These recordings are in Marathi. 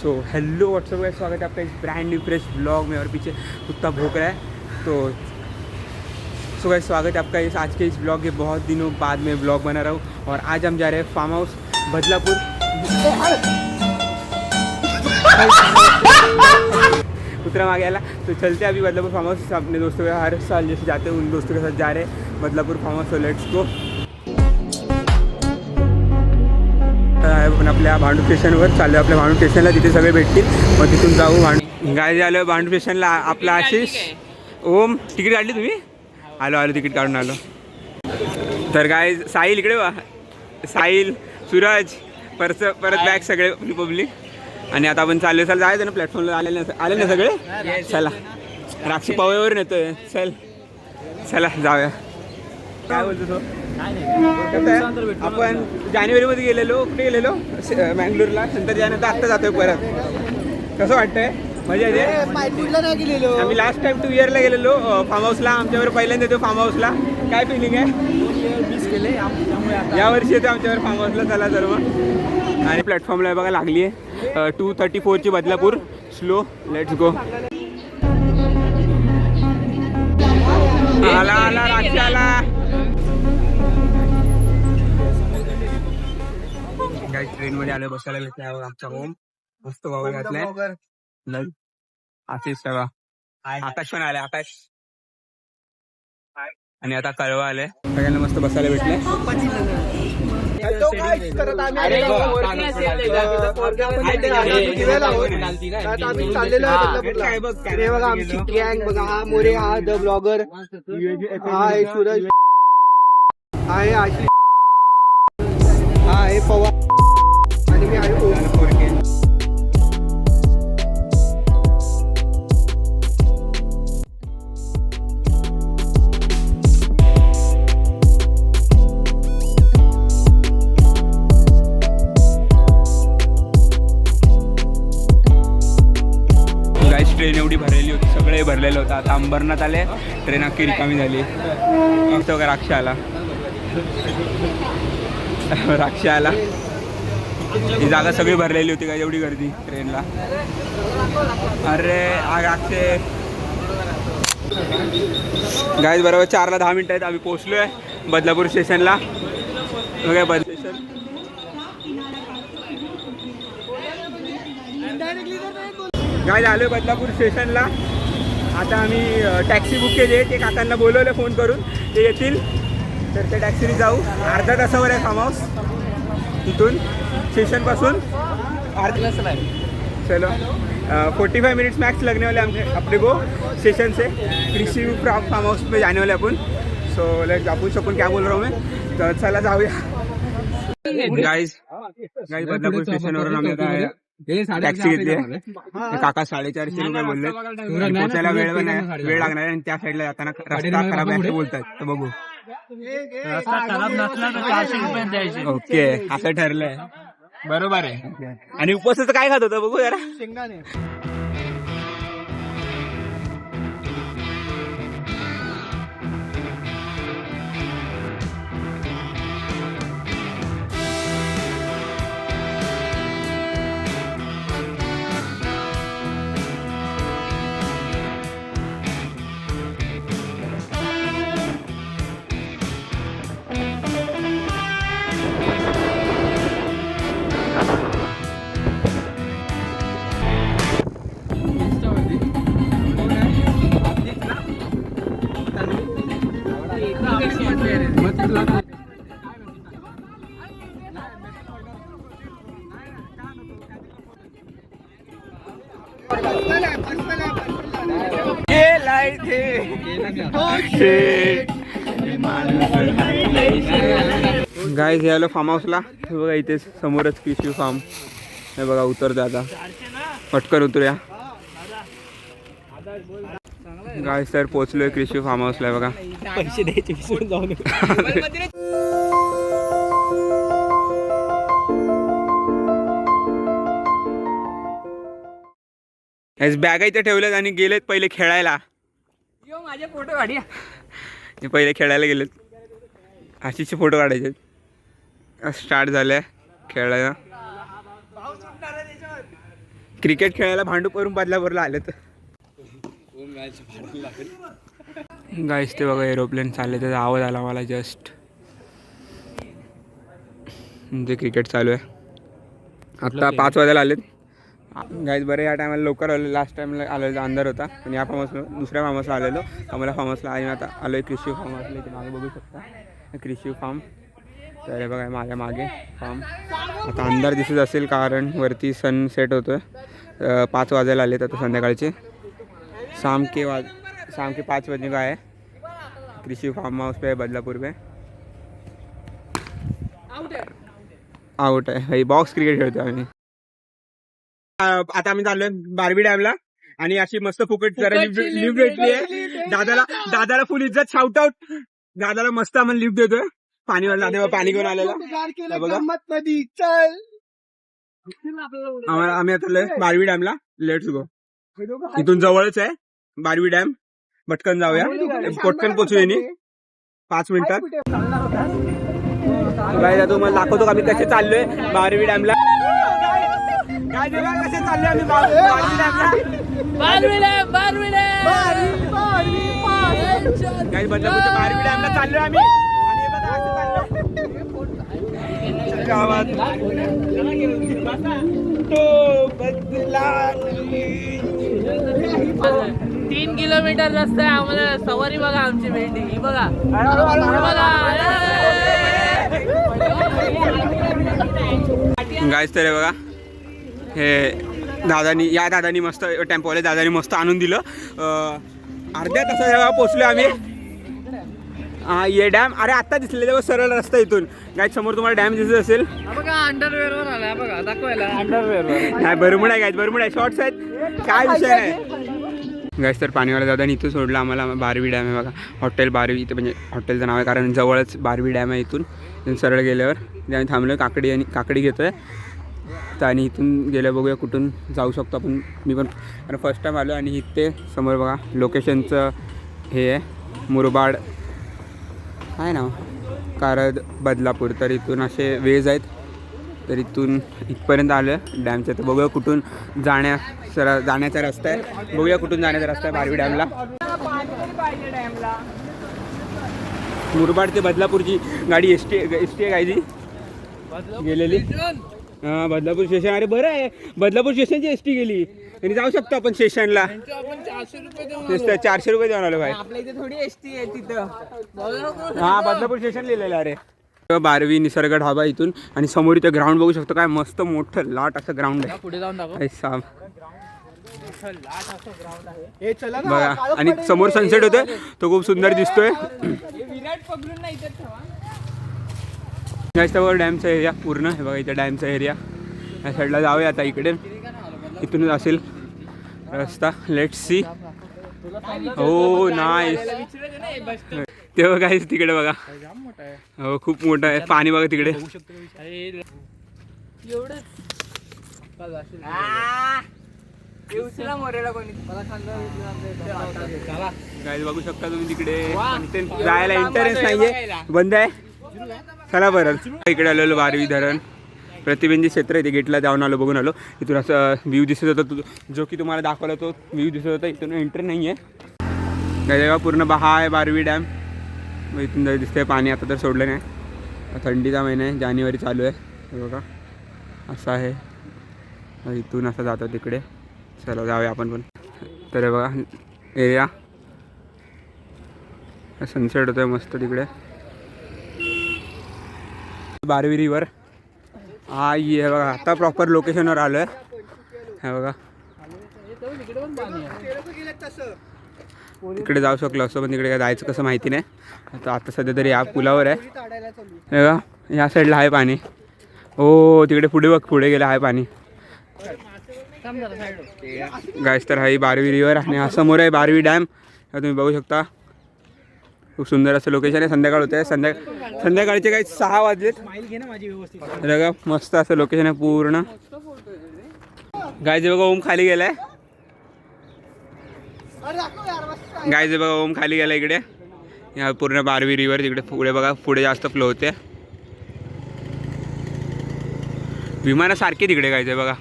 सो हेलो व्हाट्सअप गाइस, स्वागत है आपका इस ब्रांड न्यू फ्रेश ब्लॉग में। और पीछे कुत्ता भौंक रहा है। तो सो गाइस, स्वागत है आपका इस आज के इस ब्लॉग के बहुत दिनों बाद में ब्लॉग बना रहा हूँ। और आज हम जा रहे हैं फार्म हाउस बदलापुर। कुतरा आ गया। तो चलते हैं अभी बदलापुर फार्म हाउस। अपने दोस्तों के हर साल जैसे जाते हैं उन दोस्तों के साथ जा रहे हैं बदलापुर फार्म हाउस। तो लेट्स गो। आपण आपल्या भांडू स्टेशनवर चाललो, आपल्या भांडू स्टेशनला तिथे सगळे भेटतील, मग तिथून जाऊ गाय झालं भांडू स्टेशनला। आपला आशिष ओम तिकीट काढली तुम्ही? आलो तिकीट काढून आलो। तर गाय साहिल इकडे वा, साहिल सूरज परत बॅग सगळे पब्लिक। आणि आता आपण चाललो, चल जायचं ना प्लॅटफॉर्मला। आले ना सगळे? चला राक्षी पावयावर नेतोय, चला जाऊया। काय बोलतो तो? आपण जानेवारीमध्ये गेलेलो, कुठे गेलेलो? मँगलोरला। नंतर त्यानंतर आत्ता जातोय परत। कसं वाटतंय? मजा येते? आम्ही लास्ट टाइम 2 इयरला गेलेलो फार्म हाऊसला। आमच्यावर पहिल्यांदा येतो फार्म हाऊसला। काय फिलिंग आहे? या वर्षी येतो आमच्यावर फार्म हाऊसला। चला तर मग। आणि प्लॅटफॉर्मला बघा लागली आहे 234ची बदलापूर स्लो। Let's go. आला राक्षी आला। ट्रेन मध्ये आलो, बसायला भेटलाय आमचा होम। मस्त बाबा घातलाय। आशिष सगळा आकाश पण आलाय, आकाश। आणि आता कळवा आलाय। सगळ्यांना मस्त बसायला भेटलंय। आमची गँग बघा, हा मोरे, हा द ब्लॉगर, हा आहे सूरज, हा आहे आशिष, हा आहे पवार, आणि मी आहे ओम। ट्रेन एवढी भरलेली होती, सगळे भरलेलं होतं। आता अंबरनाथ आले, ट्रेन अख्खी रिकामी झाली। इथं का राक्षी आला, राक्षी आला। ही जागा सगळी भरलेली होती का, एवढी गर्दी ट्रेनला। अरे राक्षे गाईज, बरोबर 4ला 10 मिनिटं आहेत, आम्ही पोहोचलोय बदलापूर स्टेशनला। बघा बस स्टेशन। गाईज आलोय बदलापूर स्टेशनला। आता आम्ही टॅक्सी बुक केली आहे, ते काकांना बोलवलं फोन करून, ते येतील। तर त्या टॅक्सीने जाऊ। अर्धा तासावर आहे फार्म हाऊस इथून स्टेशनपासून। चलो 45 मिनट्स मैक्स लगने वाले हमने अपने को स्टेशन से कृषि फार्म हाउस पे जाने वाले अपन। सो लेट्स अपन क्या बोल रहा हूँ मैं, तो चला जाऊया। गाइस बदलापूर स्टेशनवरून आम्ही आता टॅक्सी घेतली आहे। काका 450 रुपये बोलले। पोहोचायला वेळ लागणार आहे, आणि त्या साईडला जाताना रस्ता खराब आहे असं बोलतात। तर बघू, रस्ता खराब नसला तर 400 रुपये द्यायचे। ओके, असं ठरलंय। बरोबर आहे। आणि उपवासाचं काय खात होतं बघू जरा? शेंगदाणे। गाइस यालो फार्म हाऊसला। हे बघा इथे समोरच कृषी फार्म हे बघा। उतरतो आता, पटकन उतरूया। गाइस तर पोहोचलोय कृषी फार्म हाऊसला। बघा पैसे द्यायचे विसरून जाऊ नये। बॅग इथे ठेवल्यात आणि गेलेत पहिले खेळायला। माझे फोटो काढूया। पहिले खेळायला गेलेत, आशिषचे फोटो काढायचे। स्टार्ट झालंय खेळायला। क्रिकेट खेळायला भांडूपवरून बदलापूरला आले तर गाईस ते बघा एरोप्लेन चालले त्याचा आवाज आला मला जस्ट. म्हणजे क्रिकेट चालू आहे. आत्ता 5 वाजायला आलेत गाईज. बरं या टायमाला लवकर आलो. लास्ट टाईमला आलेलो अंधार होता. पण या फार्म हाऊसला दुसऱ्या फार्म हाऊसला आलेलो. आम्हाला फार्म हाऊसला आणि आता आलो आहे कृषी फार्म हाऊसला. इथे मागे बघू शकता कृषी फार्म. तर हे बघा माझ्या मागे फार्म. आता अंधार दिसत असेल कारण वरती सनसेट होतो आहे. 5 वाजायला आलेत आता संध्याकाळचे. शाम के 5 बजने का है. कृषी फार्म हाउस पे बदलापुर पे. आउट आहे भाई. बॉक्स क्रिकेट खेळतो आम्ही. आता आम्ही चाललोय बारबी डॅमला आणि अशी मस्त फुकट जरा लिफ्ट भेटली आहे. दादाला फुल इज्जत. शाउट आउट दादाला. मस्त आम्हाला लिफ्ट देतोय. पाणीवर दादा पाणी घेऊन आलेला बघा. आम्ही आता आलोय बारबी डॅमला. Let's go. इथून जवळच आहे बारबी डॅम. पटकन जाऊया. पटकन पोचू येणे 5 मिनिटात. काय तुम्हाला दाखवतो आम्ही कसे चाललोय बारबी डॅमला. काय कसे चाललोय आम्ही बारबी डॅमला. काय बदलापूरच्या बारबी डॅमला चाललोय आम्ही. आणि हे बघा असं चाललोय गावात. तो बदला 3 किलोमीटर रस्ता आहे. आम्हाला सवारी बघा आमची भेंडी ही बघा. गाईस तर बघा हे दादानी मस्त टेम्पोवाले दादानी मस्त आणून दिलं. अर्ध्या तासात पोचलो आम्ही. ये डॅम. अरे आत्ता दिसले तेव्हा सरळ रस्ता इथून. गाईस समोर तुम्हाला डॅम दिसत असेल. अंडरवेअरवर आलाय बघा दाखवायला. अंडरवेअरवर नाही बरमुड आहे गाईस. बरमुड आहे. शॉर्ट्स आहेत. काय विषय नाही गाईस. तर पाणीवाला दादानी इथून सोडलं आम्हाला. बारवी डॅम आहे बघा. हॉटेल बारवी. इथे म्हणजे हॉटेलचं नाव आहे कारण जवळच बारवी डॅम आहे. इथून सरळ गेल्यावर इथे आम्ही थांबलो. काकडी घेतोय तर आणि इथून गेलं बघूया कुठून जाऊ शकतो आपण. मी पण फर्स्ट टाईम आलो. आणि इथे समोर बघा लोकेशनचं हे आहे मुरबाड आहे ना कारद बदलापूर. तर इथून असे वेज आहेत. तर इथून इथपर्यंत आलं डॅमचं. तर बघूया कुठून जाण्याचा रस्ता आहे. बघूया कुठून जाण्याचा रस्ता आहे बारवी डॅमला. मुरबाड ते बदलापूरची गाडी एस टी आहे गायची गेलेली. हां बदलापूर स्टेशन. अरे बरं आहे बदलापूर स्टेशनची एस टी गेली. आणि जाऊ शकतो आपण स्टेशनला. 400 रुपये देऊन आलो भाई. आपल्या इथे थोडी एसटी आहे तिथं. हां बदलापूर स्टेशन लिहिलेलं. अरे बारवी निसर्ग ढाबा इथून. आणि समोर इथे ग्राउंड बघू शकतो. काय मस्त मोठं लाट असं ग्राउंड आहे. पुढे जाऊन दाखव. बघा आणि समोर सनसेट होतोय. तो खूप सुंदर दिसतोय. त्याच्यावर डॅमचा एरिया पूर्ण आहे बघा. इथे डॅमचा एरिया. या साईडला जाऊया आता. इकडे इथूनच असेल रस्ता. Let's see. हो नाईस. ते बघा तिकडे बघा. हो खूप मोठं आहे. पाणी बघा तिकडे. गाईज बघू शकता तुम्ही तिकडे. जायला इंटरेस्ट नाहीये. बंद आहे. चला बरं इकडे आलेलो बारवी धरण. प्रतिबंधित क्षेत्र आहे. ते गेटला जाऊन आलो. बघून आलो. इथून असं व्ह्यू दिसत होता जो की तुम्हाला दाखवला तो व्ह्यू दिसत होता. इथून एंट्री नाही आहे. काय पूर्ण बहा आहे बारवी डॅम. इथून दिसतंय पाणी. आता तर सोडलं नाही. थंडीचा महिना आहे. जानेवारी चालू आहे. बघा असं आहे. इथून असं जातो तिकडे. चला जाऊया आपण पण. तर बघा एरिया सनसेट होतोय मस्त तिकडे. बारवी रिवर. हा ये बघा आता प्रॉपर लोकेशनवर आलो आहे. हे बघा तिकडे जाऊ शकलो असं पण तिकडे काय जायचं कसं माहिती नाही. आता सध्या तरी या पुलावर आहे. हे बघा या साईडला आहे पाणी. हो तिकडे पुढे बघ. पुढे गेलं आहे पाणी. गाईस तर ही बारवी रिवर. आणि हा समोर आहे बारवी डॅम. तुम्ही बघू शकता. खूप सुंदर असं लोकेशन आहे. संध्याकाळ होत आहे. संध्याकाळचे काही 6 वाजलेत. बघा मस्त असं लोकेशन आहे पूर्ण. गाईज बघा ओम खाली गेलाय. गाईज बघा ओम खाली गेला इकडे. या पूर्ण बारवी रिवर तिकडे पुढे बघा. पुढे जास्त फ्लो होते. विमानासारखे तिकडे गाईज बघा.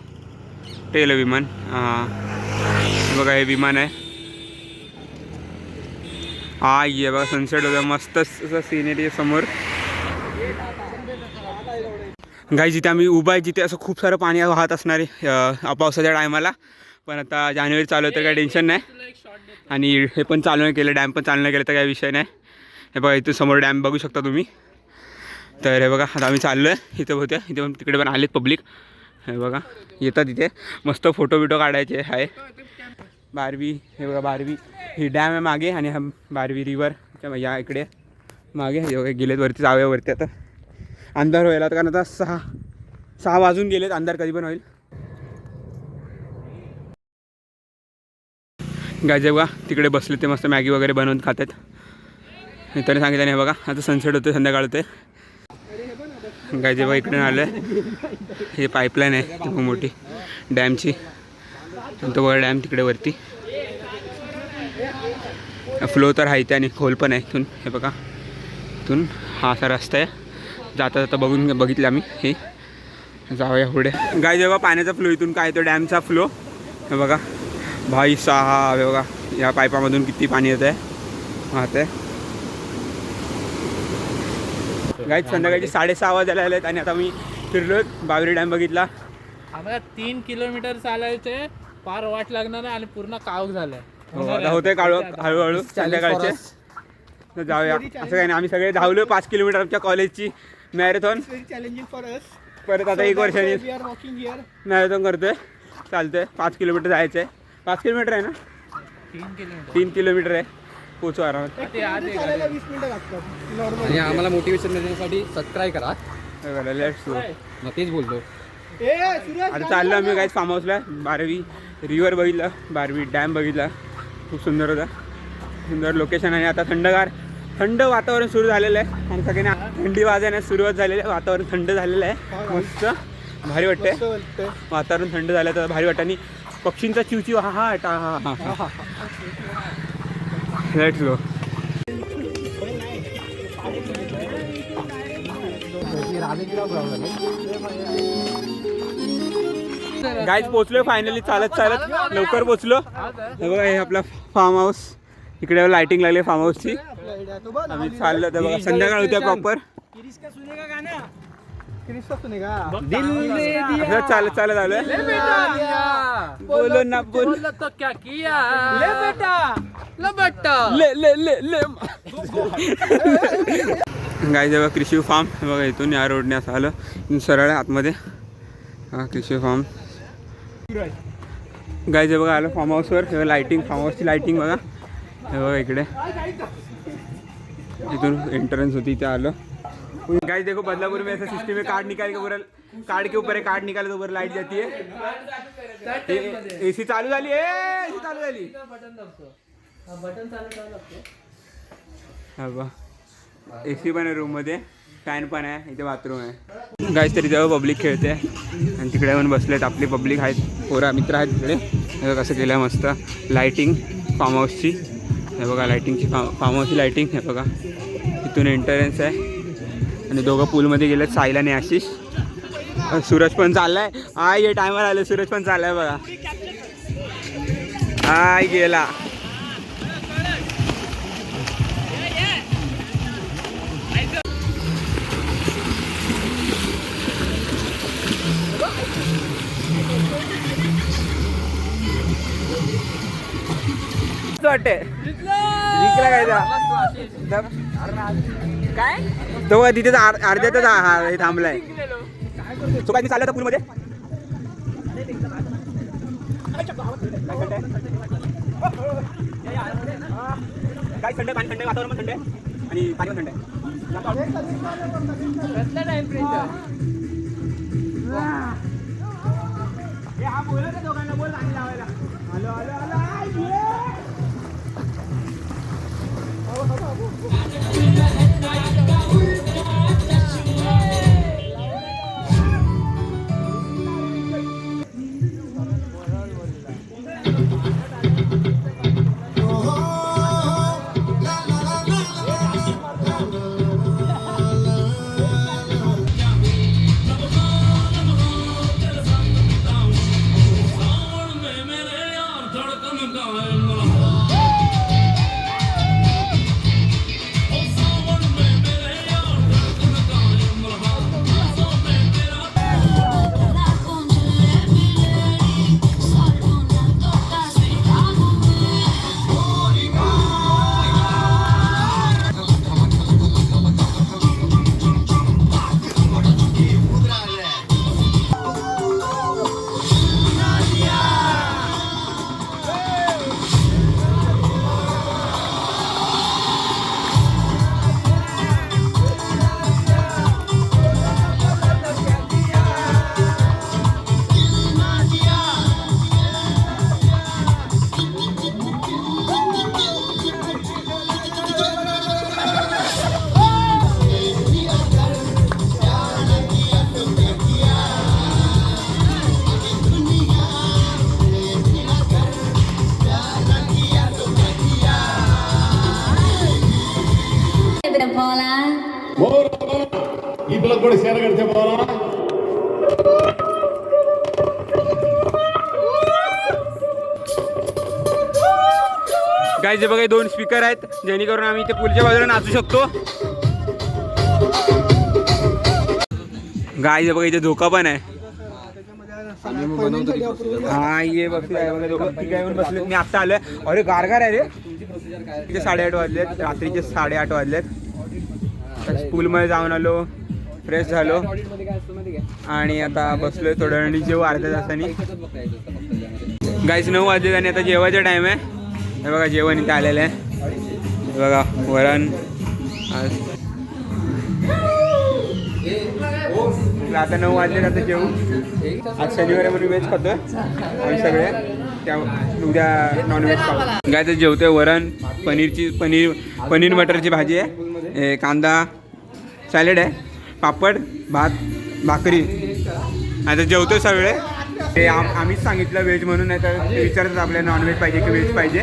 मोठे विमान. बघा हे विमान आहे. हा ये बघा सनसेट होता मस्त असं सिनेरी समोर. गाई जिथे आम्ही उभा आहे जिथे असं खूप सारं पाणी वाहत असणार आहे पावसाच्या टायमाला. पण आता जानेवारी चालू आहे तर काही टेन्शन नाही. आणि हे पण चालू नाही केलं, डॅम पण चालू नाही केलं तर काही विषय नाही. हे बघा इथं समोर डॅम बघू शकता तुम्ही. तर हे बघा आता आम्ही चाललो आहे इथं होत्या इथे पण तिकडे पण आलेत पब्लिक. हे बघा येतात इथे मस्त फोटो बिटो काढायचे आहे. बारवी हे बघा बारवी ही डॅम आहे मागे आणि हा बारवी रिवर या इकडे मागे हे गेलेत वरती. जाऊया वरती आता. अंधार व्हायला तर कारण आता 6 वाजून गेलेत. अंधार कधी पण होईल. गायजे बघा तिकडे बसले ते मस्त मॅगी वगैरे बनवून खातात. मित्रांनी सांगितलं नाही बघा आता सनसेट होते संध्याकाळ होते. गायजे बघा इकडे आलं हे पाईपलाईन आहे खूप मोठी डॅमची. तो बघा डॅम तिकडे वरती फ्लो तर आहे ते आणि खोल पण आहे. इथून हे बघा इथून हा असा रस्ता आहे जाता जाता बघितलं आम्ही. हे जाऊया पुढे. गाय जेव्हा पाण्याचा फ्लो इथून काय तो डॅमचा फ्लो. हे बघा भाई 6 हे बघा या पाईपामधून किती पाणी येत आहे वाहत आहे. गाय संध्याकाळची 6:30 वाजायला आलेत आणि आता मी फिरलो बावरी डॅम बघितला. आम्हाला 3 किलोमीटर चालायचे फार वाट लागणार आणि पूर्ण काळोख झालाय. आता होते हळूहळू संध्याकाळचे. तर जाऊया असं काही नाही. आम्ही सगळे धावलो 5 किलोमीटर आमच्या कॉलेजची मॅरेथॉन. Challenging for us. परत आता 1 वर्षांनी we are walking here. Marathon करतोय. चालतंय 5 किलोमीटर जायचं आहे. 5 किलोमीटर आहे ना 3 किलोमीटर आहे. पोचू आरामात. 20 मिनिटं लागतात नॉर्मल. आणि आम्हाला मोटिवेशन देण्यासाठी सबस्क्राईब करा. Let's go. मग तेच बोलतो. आता चाललो आम्ही काही फार्म हाऊसला. बारवी रिव्हर बघितलं, बारवी डॅम बघितला. खूप सुंदर होता. सुंदर लोकेशन आहे. आता थंड वातावरण सुरू झालेलं आहे आणि सगळ्यांना थंडी वाजायला सुरुवात झालेली आहे. वातावरण थंड झालेलं आहे. मस्त भारी वाटतंय. वातावरण थंड झालं तर भारी वाटतं. आणि पक्षींचा चिवचिव हा हा हा हा हा. Let's go. गाईज पोचलोय फायनली चालत लवकर पोचलो. हे बघा हे आपला फार्म हाऊस. इकडे लाइटिंग लागली फार्म हाऊसची. आम्ही चाललो तर बघा संध्याकाळ होत्या प्रॉपर. चालत आलोय. बोलो ना बोल तो क्या किया ले बेटा ले गाय जेव्हा कृषी फार्म बघा इथून या रोडने असं आलं इथून सरळ आतमध्ये. हा कृषी फार्म. गाय जे बघा आलं फार्म हाऊसवर. लाइटिंग फार्म हाऊसची लाइटिंग बघा. हे बघा इकडे इथून एंट्रेंस होती इथे आलं. गाइस देखो बदलापुर में ऐसा सिस्टम है कार्ड निकाल के ऊपर कार्ड के ऊपर है कार्ड निकाले तो ऊपर लाइट जाती है. एसी चालू झाली एसी चालू झाली. एसी पण आहे रूममध्ये फॅन पण आहे. इथे बाथरूम आहे. गाइस तरी तेव्हा पब्लिक खेळते आणि तिकडे पण बसलेत आपली पब्लिक आहेत. पोरा मित्र आहेत तिकडे. हे कसं केलं आहे मस्त लाइटिंग फार्म हाऊसची. हे बघा लाइटिंगची फार्म हाऊसची लाइटिंग. हे बघा इथून एंट्रन्स आहे आणि दोघं पूलमध्ये गेलेत साहिल आणि आशिष. सूरज पण चाललाय. ये टायमर आलं. सूरज पण चाललाय बघा. गेला. वाटते जिंकला काय तो तिथे अर्ध्यातच हे थांबलाय. तो काय चालला होता पूलमध्ये. काय थंड पाणी थंड वातावरण पण थंड आहे आणि पाणी पण थंड आहे. हा बोलत आहे दोघांना बोल पाणी लावायला. इकडं थोडं शेअर करते बोला. गाईज बघा 2 स्पीकर आहेत जेणेकरून आम्ही इथे पुलच्या बाजूला नाचू शकतो. गाईज बघा इथे धोका पण आहे. हा ये बसले मी आता आलोय. अरे गारगार आहे रे. इथे 8:30 वाजलेत, रात्रीचे 8:30 वाजलेत. पूलमध्ये जाऊन आलो, फ्रेश झालो आणि आता बसलोय थोड्या वेळाने जेव अर्ध्या तासाने. गाईज 9 वाजलेत आणि आता जेवायचा टाइम आहे. हे बघा जेवण इथे आलेलं आहे. हे बघा वरण. आता 9 वाजले आता जेवू. आज शनिवार म्हणून व्हेज खातोय आम्ही सगळे, त्या उद्या नॉनव्हेज खाऊ. काय तर जेवतोय वरण, पनीर मटरची भाजी आहे, कांदा सॅलेड आहे, पापड, भात, भाकरी. आता जेवतोय सगळे. ते आम्हीच सांगितलं व्हेज म्हणून, नाही तर ते विचारतात आपल्याला नॉनव्हेज पाहिजे की व्हेज पाहिजे.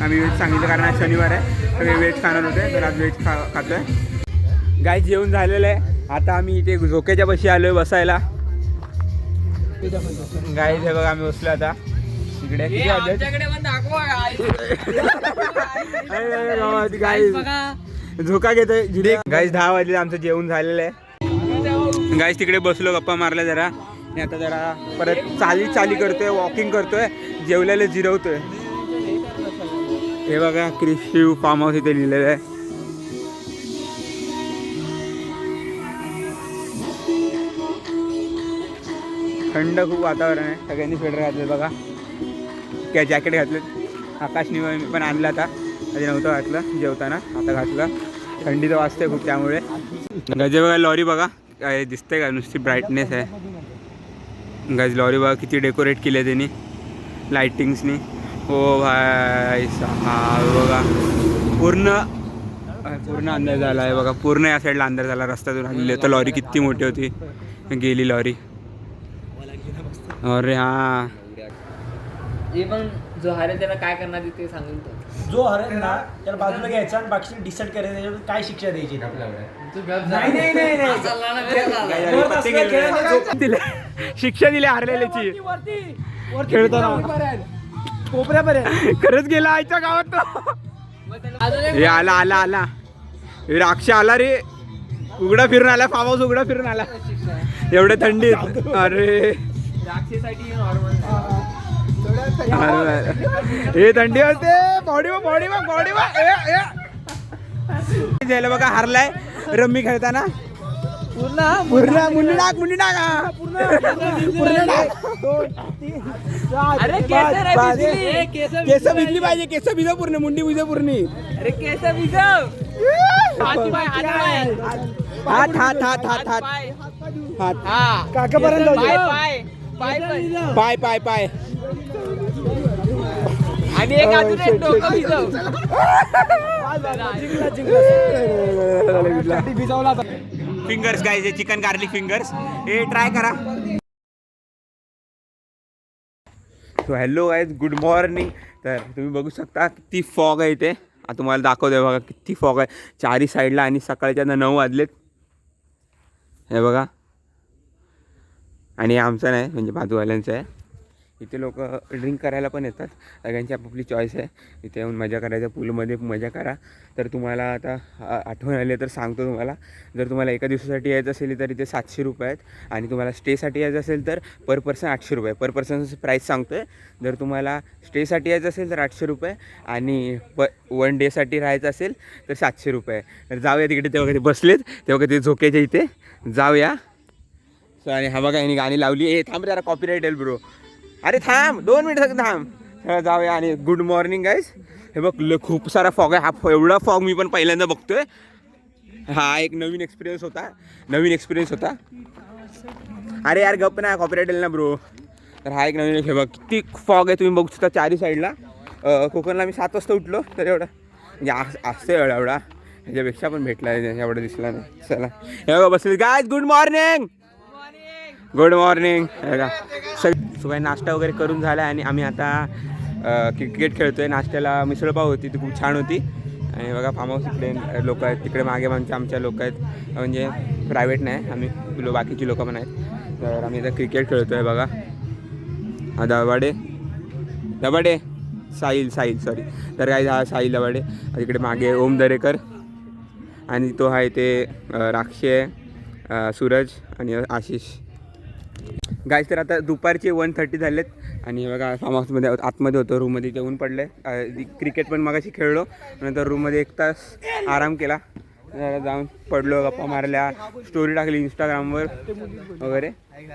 आम्ही व्हेज सांगितलं कारण आज शनिवार आहे, सगळे व्हेज खाणार होते तर आज व्हेज खातोय. गाय जेवण झालेलं आहे. आता आम्ही इथे झोक्याच्या पाशी आलोय बसायला. गाय हे बघा आम्ही बसलो आता इकडे. झोका घेतोय जिथे. गाईज 10 वाजले, आमचं जेवण झालेलं आहे. गाईज तिकडे बसलो, गप्पा मारल्या जरा. आणि आता जरा परत चाली करतोय, वॉकिंग करतोय, जेवलेलं जिरवतोय. हे बघा कृषी फार्म हाऊस इथे लिहिलेलं आहे. थंड खूप वातावरण आहे. सगळ्यांनी स्वेटर घातले बघा, काय जॅकेट घातले. आकाशनी पण आणलं आता, आधी नव्हतं घातलं जेवताना, आता घातलं. थंडी तर वाजते खूप त्यामुळे. गजे बघा लॉरी बघा काय दिसतंय का, नुसती ब्राईटनेस आहे. गज लॉरी बघा किती डेकोरेट केली आहे त्यांनी लाईटिंग्सनी. हो भाई साहेब बघा पूर्ण अंदाज झाला आहे बघा. पूर्ण या साईडला अंदाज झाला रस्त्यातून आलेली. तर लॉरी किती मोठी होती, गेली लॉरी. अरे हा हे पण जो हरेल त्याला काय करणार ते सांगेल. जो हरेल ना त्याला बाजूला घ्यायचा आणि बाकी डिसाईड करायचं त्याच्यावर काय शिक्षा द्यायची शिक्षा दिली हरलेल्याची खेळताना. खरंच गेला आईच्या गावात. हे आला हे राक्षस आला रे. उघडा फिरून आला, फार्म हाऊस उघडा फिरून आला एवढ्या थंडीत. अरे हे थंडी होते. बॉडी झालं बघा. हारलाय रम्मी खेळताना. पूर्ण मुंडी टाक. केस भिजली पाहिजे, केस भिजव पूर्ण, मुंडी भिजव पूर्ण. अरे केस भिजव. हात काकापर्यंत पाय आणि एक अजून एक डोकं भिजव. Fingers guys, chicken garlic fingers, हे ट्राय करा. So hello guys, good morning. तर तुम्ही बघू शकता किती फॉग आहे इथे. आता तुम्हाला दाखवतोय बघा किती फॉग आहे चारी साईडला. आणि सकाळच्या 9 वाजलेत हे बघा. आणि आमचं नाही म्हणजे बाजूवाल्यांचं आहे. इथे लोक ड्रिंक करायला पण येतात, सगळ्यांची आपापली चॉईस आहे. इथे येऊन मजा करायचं, पूलमध्ये मजा करा. तर तुम्हाला आता आठवण आली तर सांगतो तुम्हाला. जर तुम्हाला एका दिवसासाठी यायचं असेल तर इथे 700 रुपये आहेत. आणि तुम्हाला स्टेसाठी यायचं असेल तर पर पर्सन 800 रुपये. पर पर्सनचं प्राईस सांगतो आहे. जर तुम्हाला स्टेसाठी यायचं असेल तर 800 रुपये आणि 1 डेसाठी राहायचं असेल तर 700 रुपये. तर जाऊया तिकडे. तेव्हा कधी बसलेत तेव्हा कधी झोक्याच्या इथे जाऊया. सो आणि हा बघा यांनी गाणी लावली. ए थांब जरा, कॉपीराईट येईल ब्रो. अरे थांब 2 मिनिट थांब. जाऊया. आणि गुड मॉर्निंग गाईज. हे बघ खूप सारा फॉग आहे. हा एवढा फॉग मी पण पहिल्यांदा बघतोय. हा एक नवीन एक्सपिरियन्स होता. अरे यार गप ना, कॉपीराईट येईल ना ब्रो. तर हा एक नवीन. हे बघ किती फॉग आहे, तुम्ही बघू शकता चारी साईडला. कोकणला मी 7 वाजता उठलो तर एवढा म्हणजे असते एवढा. ह्याच्यापेक्षा पण भेटला एवढा दिसला नाही. चला हे बघा बसले गाईज. Good morning. सो काही नाश्ता वगैरे करून झाला आणि आम्ही आता क्रिकेट खेळतोय. नाश्त्याला मिसळपाव होती, ती खूप छान होती. आणि बघा फार्म हाऊस इकडे लोक आहेत, तिकडे मागे आमच्या लोक आहेत, म्हणजे प्रायव्हेट नाही, आम्ही बाकीची लोकं पण आहेत. तर आम्ही इथं क्रिकेट खेळतो आहे बघा. हा दबाडे साहिल सॉरी. तर काय हा साहिल दबाडे, तिकडे मागे ओम दरेकर आणि तो आहे ते राक्षे, सूरज आणि आशिष. गाईज तर आता दुपारचे 1:30 झालेत आणि बघा फार्म हाऊसमध्ये आतमध्ये होतो, रूममध्ये इथे ऊन पडलं आहे. क्रिकेट पण मगाशी खेळलो, नंतर रूममध्ये 1 तास आराम केला, जरा जाऊन पडलो, गप्पा मारल्या, स्टोरी टाकली इंस्टाग्रामवर वगैरे.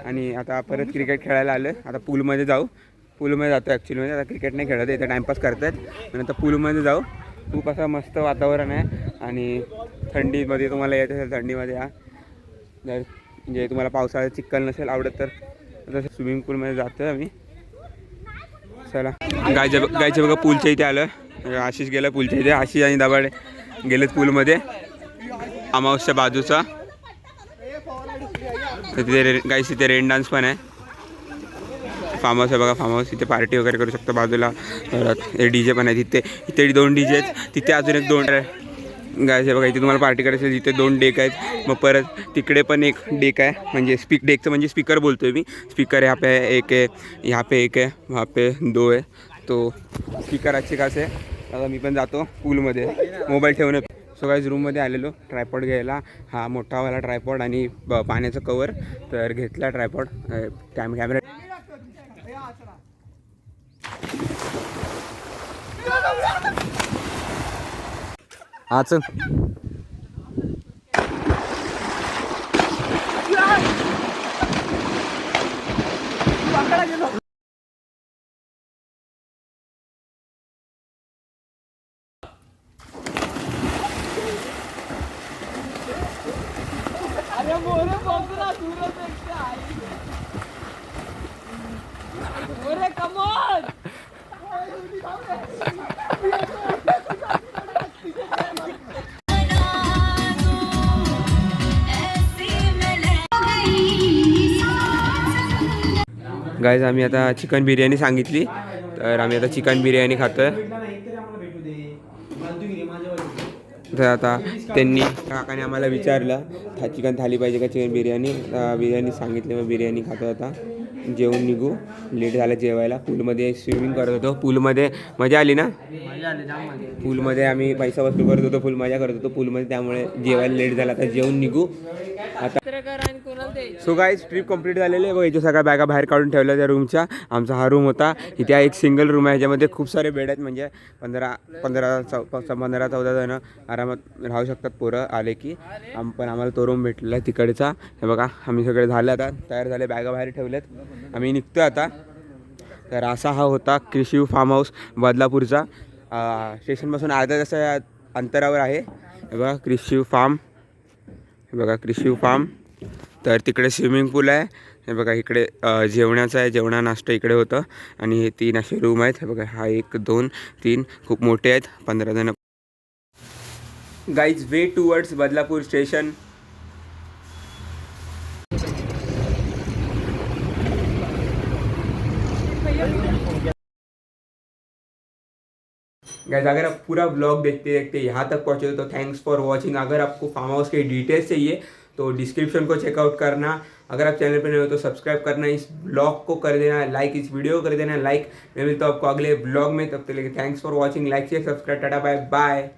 आणि आता परत क्रिकेट खेळायला आलं. आता पूलमध्ये जातो ॲक्च्युली. म्हणजे आता क्रिकेट नाही खेळत, इथे टाईमपास करतात. नंतर पूलमध्ये जाऊ. खूप असं मस्त वातावरण आहे आणि थंडीमध्ये तुम्हाला यायचं असेल थंडीमध्ये या. जर म्हणजे तुम्हाला पावसाळ्यात चिखल नसेल आवडत तर तसं स्विमिंग पूलमध्ये जातो आम्ही. चला गायचे बघा पूलच्या इथे आलं. आशिष गेलं पूलच्या इथे, आशिष आणि दबाडे गेलेत पूलमध्ये अमावस्या बाजूचा. तर तिथे गाईस इथे रेन डान्स पण आहे. फार्म हाऊस आहे बघा, फार्म हाऊस. इथे पार्टी वगैरे करू शकतो. बाजूला परत DJ पण आहे इथे 2 DJ आहेत, तिथे अजून एक 2 गायचे बघा. इथे तुम्हाला पार्टी करायची असेल तिथे 2 डेक आहेत. मग परत तिकडे पण एक डेक आहे, म्हणजे डेकचं म्हणजे स्पीकर बोलतोय मी. स्पीकर यहाँ पे एक है, यहाँ पे एक है, वहाँ पे 2 है. तो स्पीकर अच्छे खासे आहे. आता मी पण जातो पूलमध्ये मोबाईल ठेवून. सो गाईज रूममध्ये आलेलो ट्रायपॉड घ्यायला. हा मोठावाला ट्रायपॉड आणि पाण्याचं कवर. तर घेतला ट्रायपॉड, कॅमेरा. हा चल. गाईज आम्ही आता चिकन बिर्याणी सांगितली, तर आम्ही आता चिकन बिर्याणी खातोय. तर आता त्यांनी काकाने आम्हाला विचारलं चिकन थाली पाहिजे का चिकन बिर्याणी. बिर्याणी सांगितली, मग बिर्याणी खातो. आता जेवून निघू, लेट झालं जेवायला. पूलमध्ये स्विमिंग करत होतो. पूलमध्ये मजा आली ना? पूलमध्ये आम्ही पैसा वसूल करत होतो, फुल मजा करत होतो पूलमध्ये, त्यामुळे जेवायला लेट झाला. आता जेवून निघू आता. सो गाईज ट्रिप कंप्लीट झालेली आहे. बघा इथे सगळ्या बॅगा बाहेर काढून ठेवल्या त्या रूमच्या. आमचा हा रूम होता. इथे एक सिंगल रूम आहे, ह्याच्यामध्ये खूप सारे बेड आहेत, म्हणजे 15-14 जण आरामात राहू शकतात पोरं आले की. पण आम्हाला तो रूम भेटलेला आहे तिकडचा. हे बघा आम्ही सगळे झाले, आता तयार झाले, बॅगा बाहेर ठेवल्यात, आम्ही निघतो आता. तर असा हा होता क्रिशिव फार्म हाऊस बदलापूरचा. स्टेशनपासून अर्ध्या तासाच्या अंतरावर आहे. हे बघा क्रिशिव फार्म, हे बघा क्रिशिव फार्म. तर तिकडे स्विमिंग पूल आहे. हे बघा इकडे जेवणाचं आहे, जेवणा नाश्ता इकडे होतं. आणि हे 3 असे रूम आहेत. हे बघा हा 1 2 3 खूप मोठे आहेत, 15 जण. गाईज वे टुवर्ड्स बदलापूर स्टेशन. गाइस अगर आप पूरा ब्लॉग देखते यहाँ तक पहुँचे तो थैंक्स फॉर वॉचिंग. अगर आपको फार्म हाउस के डिटेल्स चाहिए तो डिस्क्रिप्शन को चेकआउट करना. अगर आप चैनल पर नए हो तो सब्सक्राइब करना, इस ब्लॉग को कर देना लाइक, इस वीडियो को कर देना लाइक. मैं मिलता हूँ आपको अगले ब्लॉग में, तब तक के लिए thanks for watching. Like share subscribe, tata bye bye.